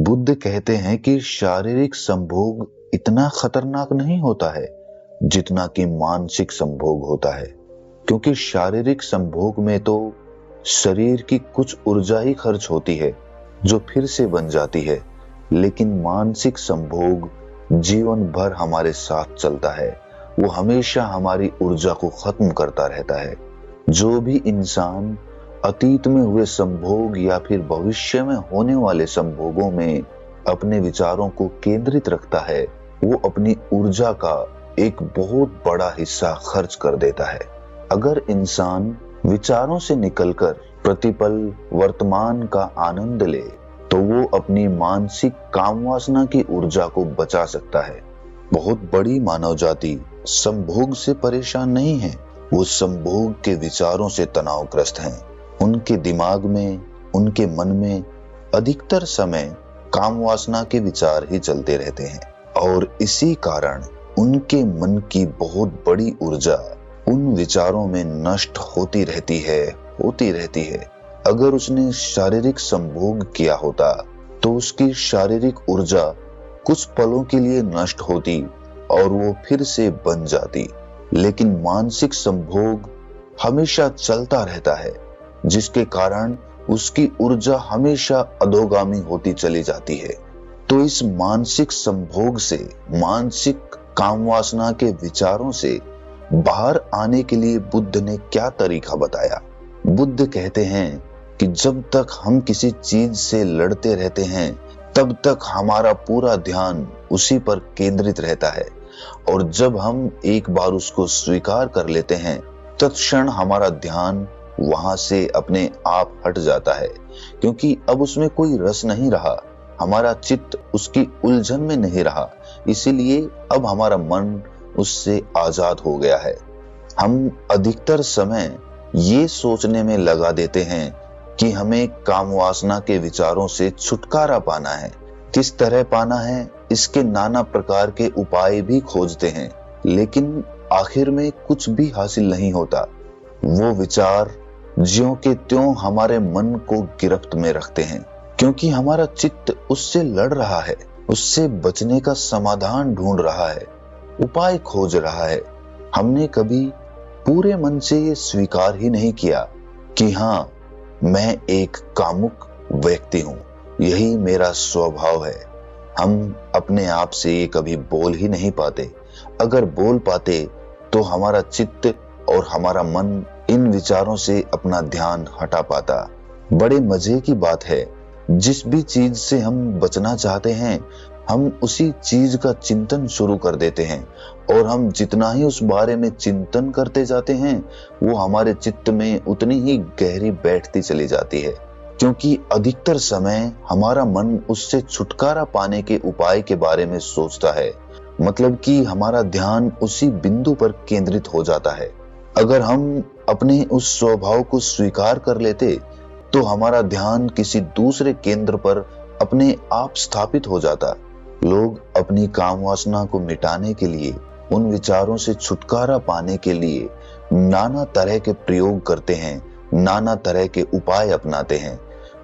बुद्ध कहते हैं कि शारीरिक संभोग इतना खतरनाक नहीं होता है जितना कि मानसिक संभोग होता है, क्योंकि शारीरिक संभोग में तो शरीर की कुछ ऊर्जा ही खर्च होती है जो फिर से बन जाती है, लेकिन मानसिक संभोग जीवन भर हमारे साथ चलता है। वो हमेशा हमारी ऊर्जा को खत्म करता रहता है। जो भी इंसान अतीत में हुए संभोग या फिर भविष्य में होने वाले संभोगों में अपने विचारों को केंद्रित रखता है, वो अपनी ऊर्जा का एक बहुत बड़ा हिस्सा खर्च कर देता है। अगर इंसान विचारों से निकलकर प्रतिपल वर्तमान का आनंद ले तो वो अपनी मानसिक कामवासना की ऊर्जा को बचा सकता है। बहुत बड़ी मानव जाति संभोग से परेशान नहीं है, वो संभोग के विचारों से तनावग्रस्त हैं। उनके दिमाग में, उनके मन में अधिकतर समय काम वासना के विचार ही चलते रहते हैं और इसी कारण उनके मन की बहुत बड़ी ऊर्जा उन विचारों में नष्ट होती रहती है। अगर उसने शारीरिक संभोग किया होता तो उसकी शारीरिक ऊर्जा कुछ पलों के लिए नष्ट होती और वो फिर से बन जाती, लेकिन मानसिक संभोग हमेशा चलता रहता है, जिसके कारण उसकी ऊर्जा हमेशा अधोगामी होती चली जाती है। तो इस मानसिक संभोग से, मानसिक कामवासना के विचारों से बाहर आने के लिए बुद्ध ने क्या तरीका बताया? बुद्ध कहते हैं कि जब तक हम किसी चीज से लड़ते रहते हैं तब तक हमारा पूरा ध्यान उसी पर केंद्रित रहता है, और जब हम एक बार उसको स्वीकार कर लेते हैं तत्क्षण हमारा ध्यान वहां से अपने आप हट जाता है, क्योंकि अब उसमें कोई रस नहीं रहा, हमारा चित्त उसकी उलझन में नहीं रहा, इसीलिए अब हमारा मन उससे आजाद हो गया है। हम अधिकतर समय ये सोचने में लगा देते हैं कि हमें कामवासना के विचारों से छुटकारा पाना है। किस तरह पाना है, इसके नाना प्रकार के उपाय भी खोजते हैं, लेकिन आखिर में कुछ भी हासिल नहीं होता। वो विचार ज्यों के त्यों हमारे मन को गिरफ्त में रखते हैं, क्योंकि हमारा चित्त उससे लड़ रहा है, उससे बचने का समाधान ढूंढ रहा है, उपाय खोज रहा है। हमने कभी पूरे मन से ये स्वीकार ही नहीं किया कि हाँ, मैं एक कामुक व्यक्ति हूँ, यही मेरा स्वभाव है। हम अपने आप से ये कभी बोल ही नहीं पाते। अगर बोल पाते तो हमारा चित्त और हमारा मन इन विचारों से अपना ध्यान हटा पाता। बड़े मजे की बात है, जिस भी चीज से हम बचना चाहते हैं हम उसी चीज का चिंतन शुरू कर देते हैं, और हम जितना ही उस बारे में चिंतन करते जाते हैं वो हमारे चित्त में उतनी ही गहरी बैठती चली जाती है, क्योंकि अधिकतर समय हमारा मन उससे छुटकारा पाने के उपाय के बारे में सोचता है। मतलब कि हमारा ध्यान उसी बिंदु पर केंद्रित हो जाता है। अगर हम अपने उस स्वभाव को स्वीकार कर लेते तो हमारा ध्यान किसी दूसरे केंद्र पर अपने आप स्थापित हो जाता। लोग अपनी कामवासना को मिटाने के लिए, उन विचारों से छुटकारा पाने के लिए नाना तरह के प्रयोग करते हैं, नाना तरह के उपाय अपनाते हैं।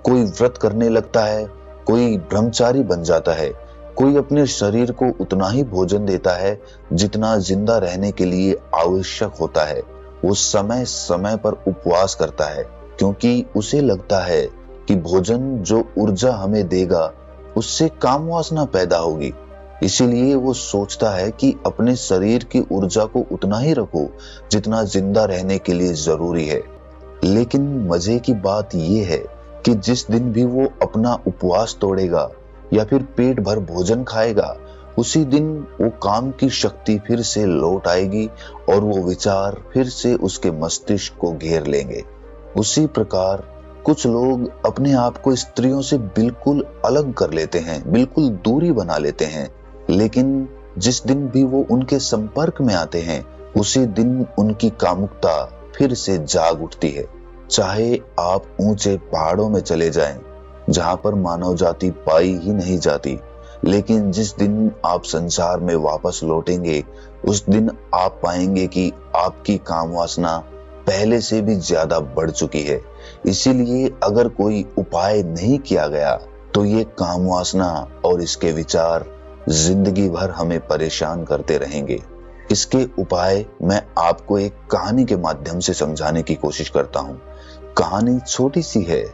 कोई व्रत करने लगता है, कोई ब्रह्मचारी बन जाता है, कोई अपने शरीर को उतना ही भोजन देता है जितना जिंदा रहने के लिए आवश्यक होता है। वो समय समय पर उपवास करता है, क्योंकि उसे लगता है कि भोजन जो ऊर्जा हमें देगा उससे कामवासना पैदा होगी। इसीलिए वो सोचता है कि अपने शरीर की ऊर्जा को उतना ही रखो जितना जिंदा रहने के लिए जरूरी है। लेकिन मजे की बात ये है कि जिस दिन भी वो अपना उपवास तोड़ेगा या फिर पेट भर भोजन खाएगा, उसी दिन वो काम की शक्ति फिर से लौट आएगी और वो विचार फिर से उसके मस्तिष्क को घेर लेंगे। उसी प्रकार कुछ लोग अपने आप को स्त्रियों से बिल्कुल अलग कर लेते हैं, बिल्कुल दूरी बना लेते हैं, लेकिन जिस दिन भी वो उनके संपर्क में आते हैं उसी दिन उनकी कामुकता फिर से जाग उठती है। चाहे आप ऊंचे पहाड़ों में चले जाएं, जहां पर मानव जाति पाई ही नहीं जाती, लेकिन जिस दिन आप संसार में वापस लौटेंगे उस दिन आप पाएंगे कि आपकी कामवासना पहले से भी ज्यादा बढ़ चुकी है। इसीलिए अगर कोई उपाय नहीं किया गया तो ये काम वासना और इसके विचार जिंदगी भर हमें परेशान करते रहेंगे। इसके उपाय मैं आपको एक कहानी के माध्यम से समझाने की कोशिश करता हूँ। कहानी छोटी सी है,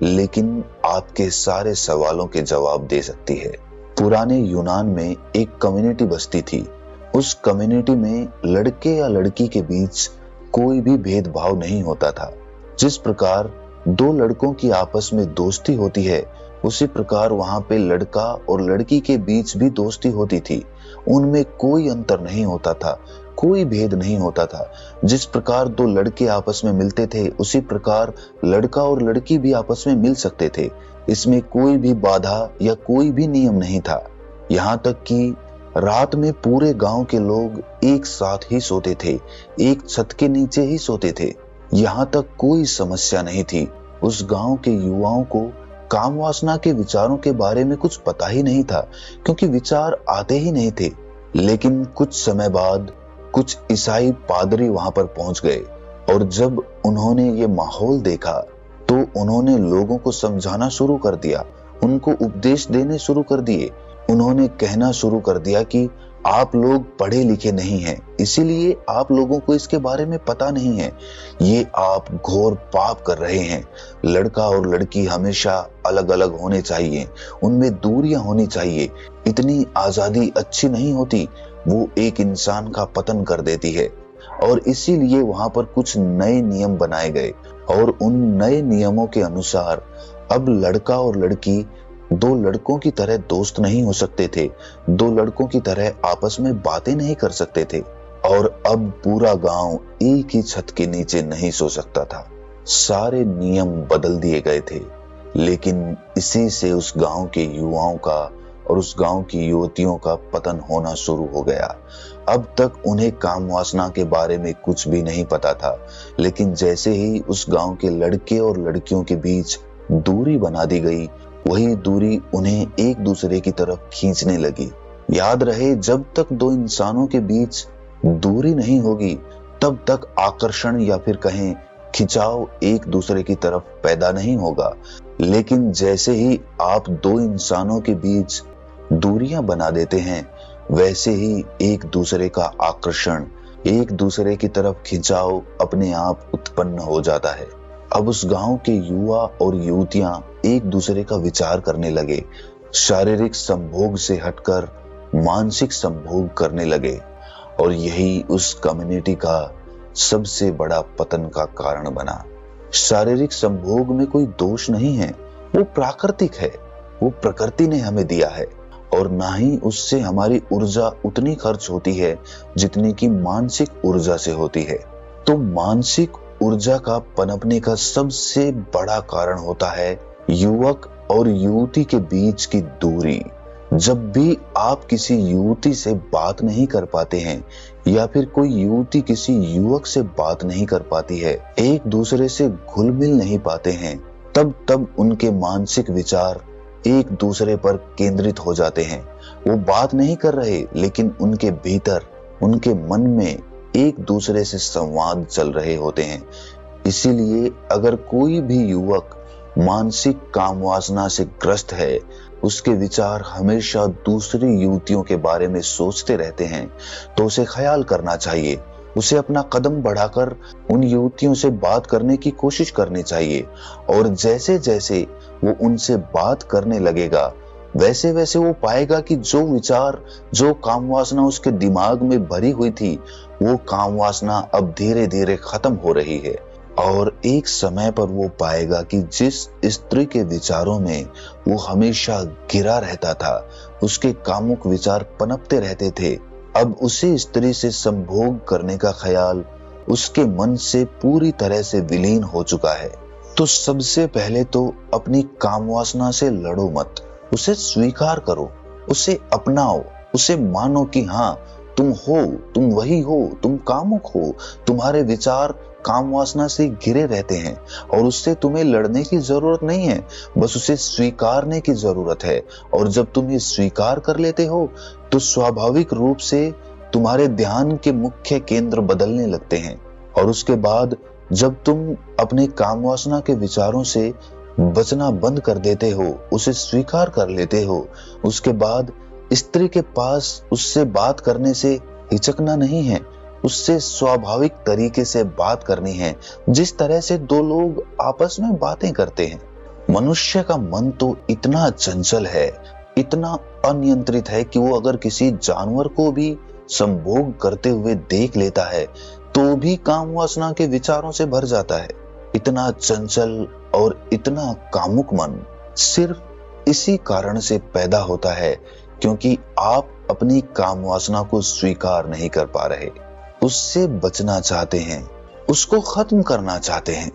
लेकिन आपके सारे सवालों के जवाब दे सकती है। पुराने यूनान में एक कम्युनिटी बसती थी। उस कम्युनिटी में लड़के या लड़की के बीच कोई भी भेदभाव नहीं होता था। जिस प्रकार दो लड़कों की आपस में दोस्ती होती है, उसी प्रकार वहां पे लड़का और लड़की के बीच भी दोस्ती होती थी। उनमें कोई अंतर नहीं होता था, कोई भेद नहीं होता था। जिस प्रकार दो लड़के आपस में मिलते थे, उसी प्रकार लड़का और लड़की भी आपस में मिल सकते थे। इसमें कोई भी बाधा या कोई भी नियम नहीं था। यहाँ तक कि रात में पूरे गांव के लोग एक साथ ही सोते थे, एक छत के नीचे ही सोते थे। यहाँ तक कोई समस्या नहीं थी। उस गांव के युवाओं को काम वासना के विचारों के बारे में कुछ पता ही नहीं था, क्योंकि विचार आते ही नहीं थे। लेकिन कुछ समय बाद कुछ ईसाई पादरी वहां पर पहुंच गए, और जब उन्होंने ये माहौल देखा तो उन्होंने लोगों को समझाना शुरू कर दिया, उनको उपदेश देने शुरू कर दिए। उन्होंने कहना शुरू कर दिया कि आप लोग पढ़े लिखे नहीं हैं, इसीलिए आप लोगों को इसके बारे में पता नहीं है। ये आप घोर पाप कर रहे हैं। लड़का और लड़की हमेशा अलग अलग होने चाहिए, उनमें दूरियां होनी चाहिए। इतनी आजादी अच्छी नहीं होती, वो एक इंसान का पतन कर देती है। और इसीलिए वहां पर कुछ नए नियम बनाए गए, और उन नए नियमों के अनुसार अब लड़का और लड़की दो लड़कों की तरह दोस्त नहीं हो सकते थे, दो लड़कों की तरह आपस में बातें नहीं कर सकते थे, और अब पूरा गांव एक ही छत के नीचे नहीं सो सकता था। सारे नियम बदल दिए गए थे। लेकिन इसी से उस गांव के युवाओं का और उस गांव की युवतियों का पतन होना शुरू हो गया। अब तक उन्हें काम वासना के बारे में कुछ भी नहीं पता था, लेकिन जैसे ही उस गांव के लड़के और लड़कियों के बीच दूरी बना दी गई, वही दूरी उन्हें एक दूसरे की तरफ खींचने लगी। याद रहे, जब तक दो इंसानों के बीच दूरी नहीं होगी, तब तक आकर्षण या फिर कहें खिंचाव एक दूसरे की तरफ पैदा नहीं होगा। लेकिन जैसे ही आप दो इंसानों के बीच दूरियां बना देते हैं, वैसे ही एक दूसरे का आकर्षण, एक दूसरे की तरफ खिंचाव अपने आप उत्पन्न हो जाता है। अब उस गांव के युवा और युवतियां एक दूसरे का विचार करने लगे, शारीरिक संभोग से हटकर मानसिक संभोग करने लगे, और यही उस कम्युनिटी का सबसे बड़ा पतन का कारण बना। शारीरिक संभोग में कोई दोष नहीं है, वो प्राकृतिक है, वो प्रकृति ने हमें दिया है, और ना ही उससे हमारी ऊर्जा उतनी खर्च होती है जितनी कि मानसिक ऊर्जा से होती है। तो मानसिक ऊर्जा का पनपने का सबसे बड़ा कारण होता है युवक और युवती के बीच की दूरी। जब भी आप किसी युवती से बात नहीं कर पाते हैं, या फिर कोई युवती किसी युवक से बात नहीं कर पाती है, एक दूसरे से घुल मिल नहीं पाते हैं, तब उनके मानसिक विचार एक दूसरे पर केंद्रित हो जाते हैं। वो बात नहीं कर रहे, लेकिन उनके भीतर, उनके मन में एक दूसरे से संवाद चल रहे होते हैं। इसीलिए अगर कोई भी युवक मानसिक काम वासना से ग्रस्त है, उसके विचार हमेशा दूसरी युवतियों के बारे में सोचते रहते हैं, तो उसे ख्याल करना चाहिए। उसे अपना कदम बढ़ाकर उन युवतियों से बात करने की कोशिश करनी चाहिए, और जैसे जैसे वो उनसे बात करने लगेगा, वैसे वैसे वो पाएगा कि जो विचार, जो काम वासना उसके दिमाग में भरी हुई थी, वो काम वासना अब धीरे धीरे खत्म हो रही है। और एक समय पर वो पाएगा कि जिस स्त्री के विचारों में वो हमेशा घिरा रहता था, उसके कामुक विचार पनपते रहते थे, अब उसी स्त्री से संभोग करने का ख्याल उसके मन से पूरी तरह से विलीन हो चुका है। तो सबसे पहले तो अपनी काम वासना से लड़ो मत, उसे स्वीकार करो, उसे अपनाओ, उसे मानो कि हाँ तुम हो, तुम वही हो, तुम कामुक हो, तुम्हारे विचार काम वासना से घिरे रहते हैं, और उससे तुम्हें लड़ने की जरूरत नहीं है, बस उसे स्वीकारने की जरूरत है। और जब तुम ये स्वीकार कर लेते हो, तो स्वाभाविक रूप से तुम्हारे ध्यान के मुख्य केंद्र बदलने लगते हैं, और उसके बाद जब तुम अपने काम वासना के विचारों से बचना बंद कर देते हो, उसे स्वीकार कर लेते हो, उसके बाद स्त्री के पास उससे बात करने से हिचकना नहीं है, उससे स्वाभाविक तरीके से बात करनी है, जिस तरह से दो लोग आपस में बातें करते हैं। मनुष्य का मन तो इतना चंचल है, इतना अनियंत्रित है कि वो अगर किसी जानवर को भी संभोग करते हुए देख लेता है तो भी काम वासना के विचारों से भर जाता है। इतना चंचल और इतना कामुक मन सिर्फ इसी कारण से पैदा होता है क्योंकि आप अपनी काम वासना को स्वीकार नहीं कर पा रहे, उससे बचना चाहते हैं, उसको खत्म करना चाहते हैं।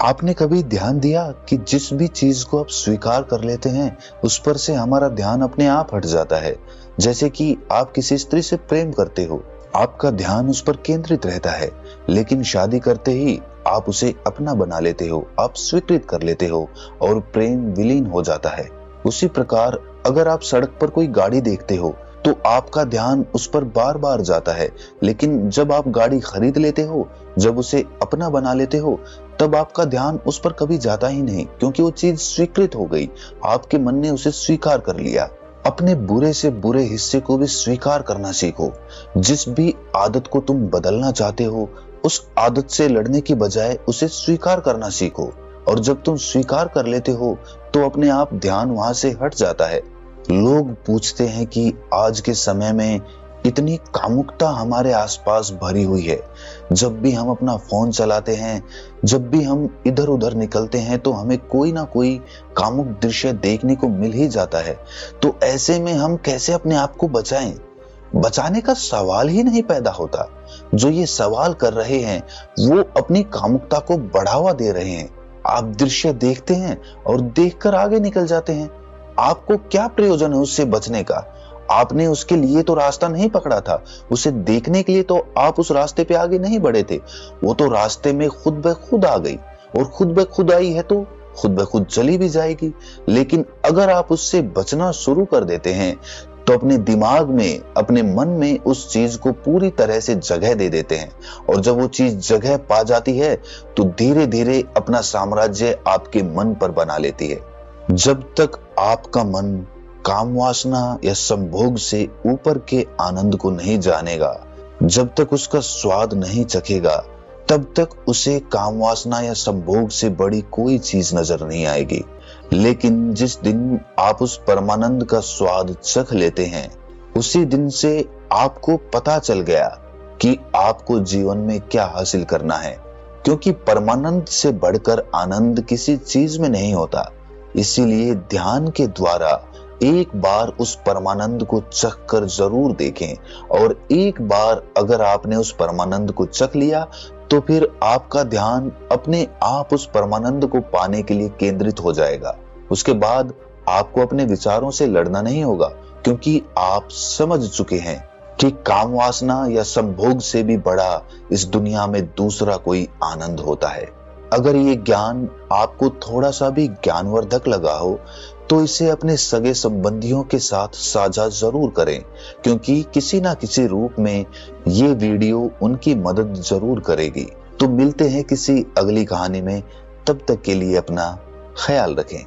आपने कभी ध्यान दिया कि जिस भी चीज को आप स्वीकार कर लेते हैं उस पर से हमारा ध्यान अपने आप हट जाता है। जैसे कि आप किसी स्त्री से प्रेम करते हो, आपका ध्यान उस पर केंद्रित रहता है, लेकिन शादी करते ही आप उसे अपना बना लेते हो, आप स्वीकृत कर लेते हो और प्रेम विलीन हो जाता है। उसी प्रकार अगर आप सड़क पर कोई गाड़ी देखते हो तो आपका ध्यान उस पर बार बार जाता है, लेकिन जब आप गाड़ी खरीद लेते हो, जब उसे अपना बना लेते हो, तब आपका ध्यान उस पर कभी जाता ही नहीं, क्योंकि वो चीज स्वीकृत हो गई, आपके मन ने उसे स्वीकार कर लिया। अपने बुरे से बुरे हिस्से को भी स्वीकार करना सीखो। जिस भी आदत को तुम बदलना चाहते हो, उस आदत से लड़ने की बजाय उसे स्वीकार करना सीखो, और जब तुम स्वीकार कर लेते हो तो अपने आप ध्यान वहां से हट जाता है। लोग पूछते हैं कि आज के समय में इतनी कामुकता हमारे आसपास भरी हुई है। जब भी हम अपना फोन चलाते हैं, जब भी हम इधर उधर निकलते हैं तो हमें कोई ना कोई कामुक दृश्य देखने को मिल ही जाता है। तो ऐसे में हम कैसे अपने आप को बचाएं? बचाने का सवाल ही नहीं पैदा होता। जो ये सवाल कर रहे हैं वो अपनी कामुकता को बढ़ावा दे रहे हैं। आप दृश्य देखते हैं और देखकर आगे निकल जाते हैं। आपको क्या प्रयोजन है उससे बचने का? आपने उसके लिए तो रास्ता नहीं पकड़ा था, उसे देखने के लिए तो आप उस रास्ते पे आगे नहीं बढ़े थे। वो तो रास्ते में खुद ब खुद आ गई, और खुद ब खुद आई है तो खुद ब खुद चली भी जाएगी। लेकिन अगर आप उससे बचना शुरू कर देते हैं तो अपने दिमाग में, अपने मन में उस चीज को पूरी तरह से जगह दे देते हैं, और जब वो चीज जगह पा जाती है तो धीरे धीरे अपना साम्राज्य आपके मन पर बना लेती है। जब तक आपका मन काम वासना या संभोग से ऊपर के आनंद को नहीं जानेगा, जब तक उसका स्वाद नहीं चखेगा, तब तक उसे काम वासना या संभोग से बड़ी कोई चीज नजर नहीं आएगी। लेकिन जिस दिन आप उस परमानंद का स्वाद चख लेते हैं, उसी दिन से आपको पता चल गया कि आपको जीवन में क्या हासिल करना है, क्योंकि परमानंद से बढ़कर आनंद किसी चीज में नहीं होता। इसीलिए ध्यान के द्वारा एक बार उस परमानंद को चख कर जरूर देखें, और एक बार अगर आपने उस परमानंद को चख लिया तो फिर आपका ध्यान अपने आप उस परमानंद को पाने के लिए केंद्रित हो जाएगा। उसके बाद आपको अपने विचारों से लड़ना नहीं होगा, क्योंकि आप समझ चुके हैं कि काम वासना या संभोग से भी बड़ा इस दुनिया में दूसरा कोई आनंद होता है। अगर ये ज्ञान आपको थोड़ा सा भी ज्ञानवर्धक लगा हो तो इसे अपने सगे संबंधियों के साथ साझा जरूर करें, क्योंकि किसी ना किसी रूप में ये वीडियो उनकी मदद जरूर करेगी। तो मिलते हैं किसी अगली कहानी में, तब तक के लिए अपना ख्याल रखें।